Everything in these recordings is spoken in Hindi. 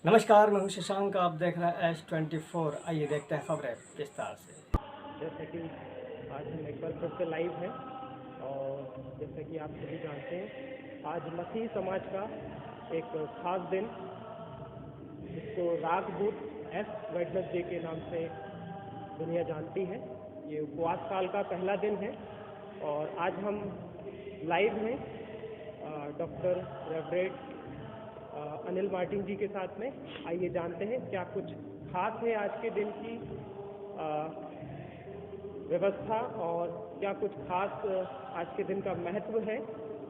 नमस्कार, मैं हूं शशांक। आप देख रहे हैं H24। आइए देखते हैं खबरें विस्तार से। जैसा कि आज हम एक बार फिर से लाइव हैं और जैसा कि आप सभी जानते हैं, आज मसीही समाज का एक खास दिन, जिसको रागबुध एस वेडनेसडे के नाम से दुनिया जानती है। ये उपवास काल का पहला दिन है और आज हम लाइव हैं डॉक्टर रेवरेंड अनिल मार्टिन जी के साथ में। आइए जानते हैं क्या कुछ खास है आज के दिन की व्यवस्था और क्या कुछ खास आज के दिन का महत्व है,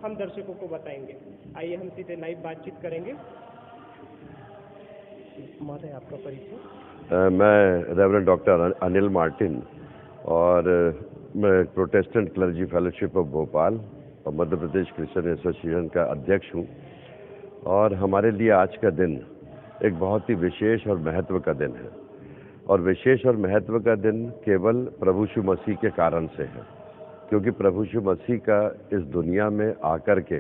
हम दर्शकों को बताएंगे। आइए हम सीधे लाइव बातचीत करेंगे। महोदय, आपका परिचय। मैं रेवरेंड डॉक्टर अनिल मार्टिन और मैं Protestant clergy fellowship of Bhopal और मध्य प्रदेश क्रिश्चियन एसोसिएशन का अध्यक्ष हूँ। और हमारे लिए आज का दिन एक बहुत ही विशेष और महत्व का दिन है। और विशेष और महत्व का दिन केवल प्रभु यीशु मसीह के कारण से है, क्योंकि प्रभु यीशु मसीह का इस दुनिया में आकर के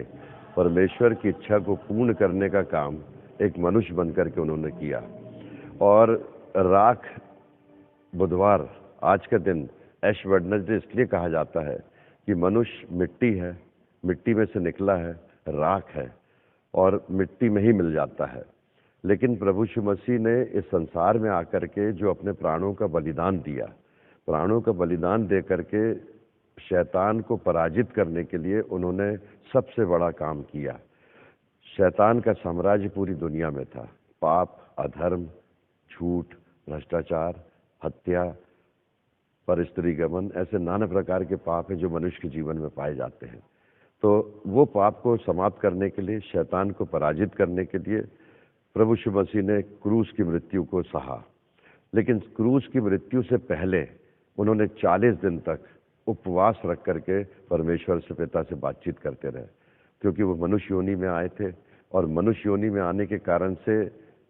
परमेश्वर की इच्छा को पूर्ण करने का काम एक मनुष्य बनकर के उन्होंने किया। और राख बुधवार आज का दिन ऐश वेडनेसडे इसलिए कहा जाता है कि मनुष्य मिट्टी है, मिट्टी में से निकला है, राख है और मिट्टी में ही मिल जाता है। लेकिन प्रभु यीशु मसीह ने इस संसार में आकर के जो अपने प्राणों का बलिदान दिया, प्राणों का बलिदान दे करके शैतान को पराजित करने के लिए उन्होंने सबसे बड़ा काम किया। शैतान का साम्राज्य पूरी दुनिया में था। पाप, अधर्म, झूठ, भ्रष्टाचार, हत्या, परस्त्रीगमन, ऐसे नाना प्रकार के पाप हैं जो मनुष्य के जीवन में पाए जाते हैं। तो वो पाप को समाप्त करने के लिए, शैतान को पराजित करने के लिए प्रभु यीशु मसीह ने क्रूस की मृत्यु को सहा। लेकिन क्रूस की मृत्यु से पहले उन्होंने 40 दिन तक उपवास रख करके परमेश्वर से, पिता से बातचीत करते रहे, क्योंकि वो मनुष्य योनि में आए थे और मनुष्य योनि में आने के कारण से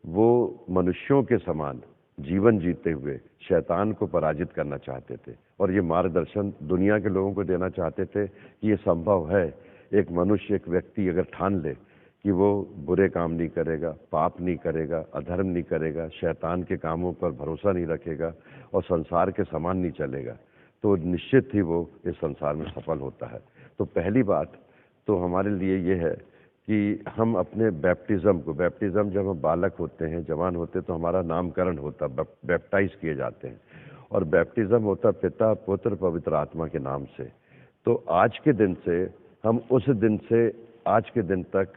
वो मनुष्यों के समान जीवन जीते हुए शैतान को पराजित करना चाहते थे। और ये मार्गदर्शन दुनिया के लोगों को देना चाहते थे कि ये संभव है। एक मनुष्य, एक व्यक्ति अगर ठान ले कि वो बुरे काम नहीं करेगा, पाप नहीं करेगा, अधर्म नहीं करेगा, शैतान के कामों पर भरोसा नहीं रखेगा और संसार के समान नहीं चलेगा, तो निश्चित ही वो इस संसार में सफल होता है। तो पहली बात तो हमारे लिए ये है कि हम अपने बैप्टिज्म जब हम बालक होते हैं, जवान होते हैं, तो हमारा नामकरण होता, बैप्टाइज किए जाते हैं। और बैप्टिज्म होता पिता, पुत्र, पवित्र आत्मा के नाम से। तो आज के दिन से हम उस दिन से आज के दिन तक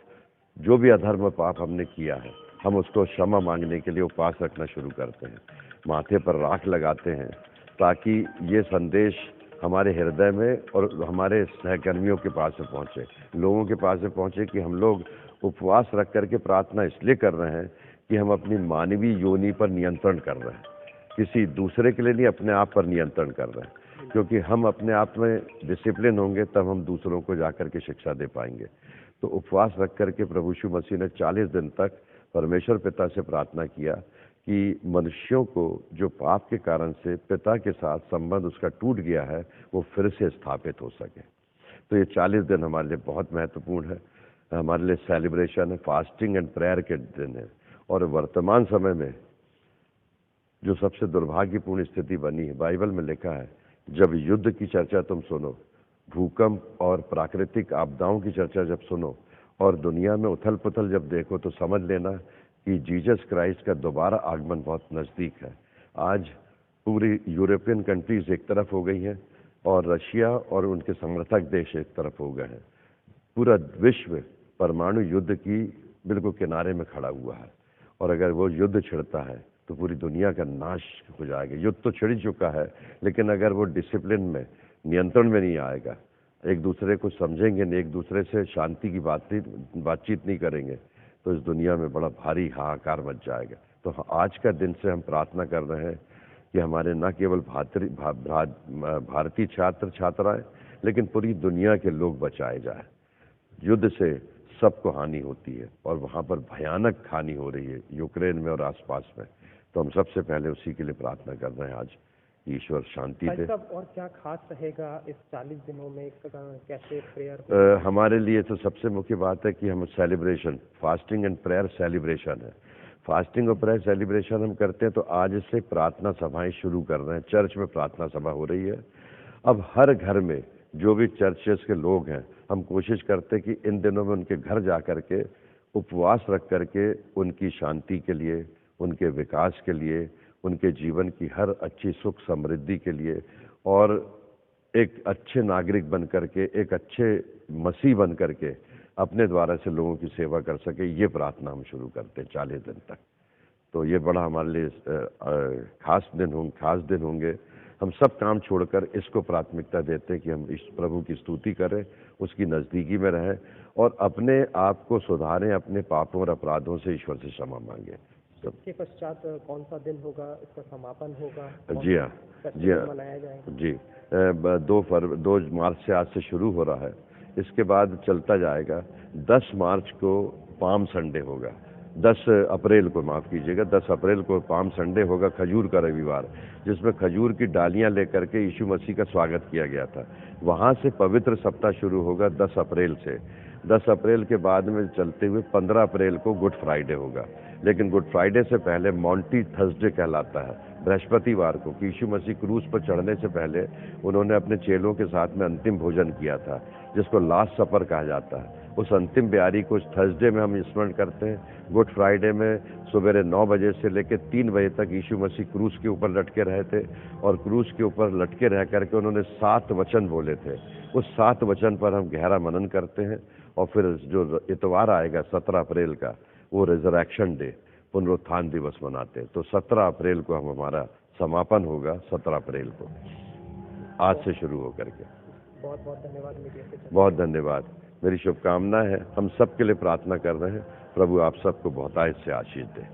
जो भी अधर्म पाप हमने किया है, हम उसको क्षमा मांगने के लिए उपवास रखना शुरू करते हैं, माथे पर राख लगाते हैं, ताकि ये संदेश हमारे हृदय में और हमारे सहकर्मियों के पास में पहुंचे, लोगों के पास में पहुंचे कि हम लोग उपवास रख करके प्रार्थना इसलिए कर रहे हैं कि हम अपनी मानवीय योनि पर नियंत्रण कर रहे हैं, किसी दूसरे के लिए नहीं, अपने आप पर नियंत्रण कर रहे हैं। क्योंकि हम अपने आप में डिसिप्लिन होंगे तब हम दूसरों को जाकर के शिक्षा दे पाएंगे। तो उपवास रख करके प्रभु यीशु मसीह ने 40 दिन तक परमेश्वर पिता से प्रार्थना किया कि मनुष्यों को जो पाप के कारण से पिता के साथ संबंध उसका टूट गया है, वो फिर से स्थापित हो सके। तो ये 40 दिन हमारे लिए बहुत महत्वपूर्ण है, हमारे लिए सेलिब्रेशन है, फास्टिंग एंड प्रेयर के दिन है। और वर्तमान समय में जो सबसे दुर्भाग्यपूर्ण स्थिति बनी है, बाइबल में लिखा है, जब युद्ध की चर्चा तुम सुनो, भूकंप और प्राकृतिक आपदाओं की चर्चा जब सुनो और दुनिया में उथल पुथल जब देखो, तो समझ लेना कि जीसस क्राइस्ट का दोबारा आगमन बहुत नज़दीक है। आज पूरी यूरोपियन कंट्रीज एक तरफ हो गई हैं और रशिया और उनके समर्थक देश एक तरफ हो गए हैं। पूरा विश्व परमाणु युद्ध की बिल्कुल किनारे में खड़ा हुआ है। और अगर वो युद्ध छिड़ता है तो पूरी दुनिया का नाश हो जाएगा। युद्ध तो छिड़ चुका है, लेकिन अगर वो डिसिप्लिन में, नियंत्रण में नहीं आएगा, एक दूसरे को समझेंगे नहीं, एक दूसरे से शांति की बातचीत नहीं करेंगे, तो इस दुनिया में बड़ा भारी हाहाकार मच जाएगा। तो आज का दिन से हम प्रार्थना कर रहे हैं कि हमारे न केवल भारतीय छात्र छात्राएं, लेकिन पूरी दुनिया के लोग बचाए जाए। युद्ध से सबको हानि होती है और वहाँ पर भयानक हानि हो रही है यूक्रेन में और आसपास में। तो हम सबसे पहले उसी के लिए प्रार्थना कर रहे हैं आज, ईश्वर शांति दे। और क्या खास रहेगा इस 40 दिनों में, कैसे प्रेयर? हमारे लिए तो सबसे मुख्य बात है कि हम celebration, fasting and prayer celebration है। फास्टिंग और प्रेयर सेलिब्रेशन हम करते हैं, तो आज से प्रार्थना सभाएं शुरू कर रहे हैं। चर्च में प्रार्थना सभा हो रही है। अब हर घर में जो भी चर्चेस के लोग हैं, हम कोशिश करते हैं कि इन दिनों में उनके घर जा कर के उपवास रख करके उनकी शांति के लिए, उनके विकास के लिए, उनके जीवन की हर अच्छी सुख समृद्धि के लिए और एक अच्छे नागरिक बन करके, एक अच्छे मसीह बन करके अपने द्वारा से लोगों की सेवा कर सके, ये प्रार्थना हम शुरू करते हैं 40 दिन तक। तो ये बड़ा हमारे लिए खास दिन होंगे। हम सब काम छोड़कर इसको प्राथमिकता देते हैं कि हम इस प्रभु की स्तुति करें, उसकी नज़दीकी में रहें और अपने आप को सुधारें, अपने पापों और अपराधों से ईश्वर से क्षमा मांगें। इसके पश्चात कौन सा दिन होगा, इसका समापन होगा? जी हाँ, मनाया जाएगा? जी 2 मार्च से आज से शुरू हो रहा है। इसके बाद चलता जाएगा। 10 मार्च को पाम संडे होगा, 10 अप्रैल को माफ़ कीजिएगा, 10 अप्रैल को पाम संडे होगा, खजूर का रविवार, जिसमें खजूर की डालियां लेकर के यीशु मसीह का स्वागत किया गया था। वहाँ से पवित्र सप्ताह शुरू होगा 10 अप्रैल से। 10 अप्रैल के बाद में चलते हुए 15 अप्रैल को गुड फ्राइडे होगा। लेकिन गुड फ्राइडे से पहले मॉन्टी थर्सडे कहलाता है, बृहस्पतिवार को, कि यीशु मसीह क्रूस पर चढ़ने से पहले उन्होंने अपने चेलों के साथ में अंतिम भोजन किया था, जिसको लास्ट सपर कहा जाता है। उस अंतिम ब्यारी को थर्सडे में हम स्मरण करते हैं। गुड फ्राइडे में सवेरे 9 बजे से लेकर 3 बजे तक यीशु मसीह क्रूस के ऊपर लटके रहे थे और क्रूस के ऊपर लटके रह करके उन्होंने 7 वचन बोले थे। उस 7 वचन पर हम गहरा मनन करते हैं और फिर जो इतवार आएगा 17 अप्रैल का, वो रिजरेक्शन डे, पुनरुत्थान दिवस मनाते हैं। तो 17 अप्रैल को हमारा समापन होगा, 17 अप्रैल को, आज से शुरू होकर के। बहुत बहुत धन्यवाद मीडिया के। बहुत धन्यवाद। मेरी शुभकामनाएं है, हम सब के लिए प्रार्थना कर रहे हैं। प्रभु आप सबको बहुतायत से आशीष दे।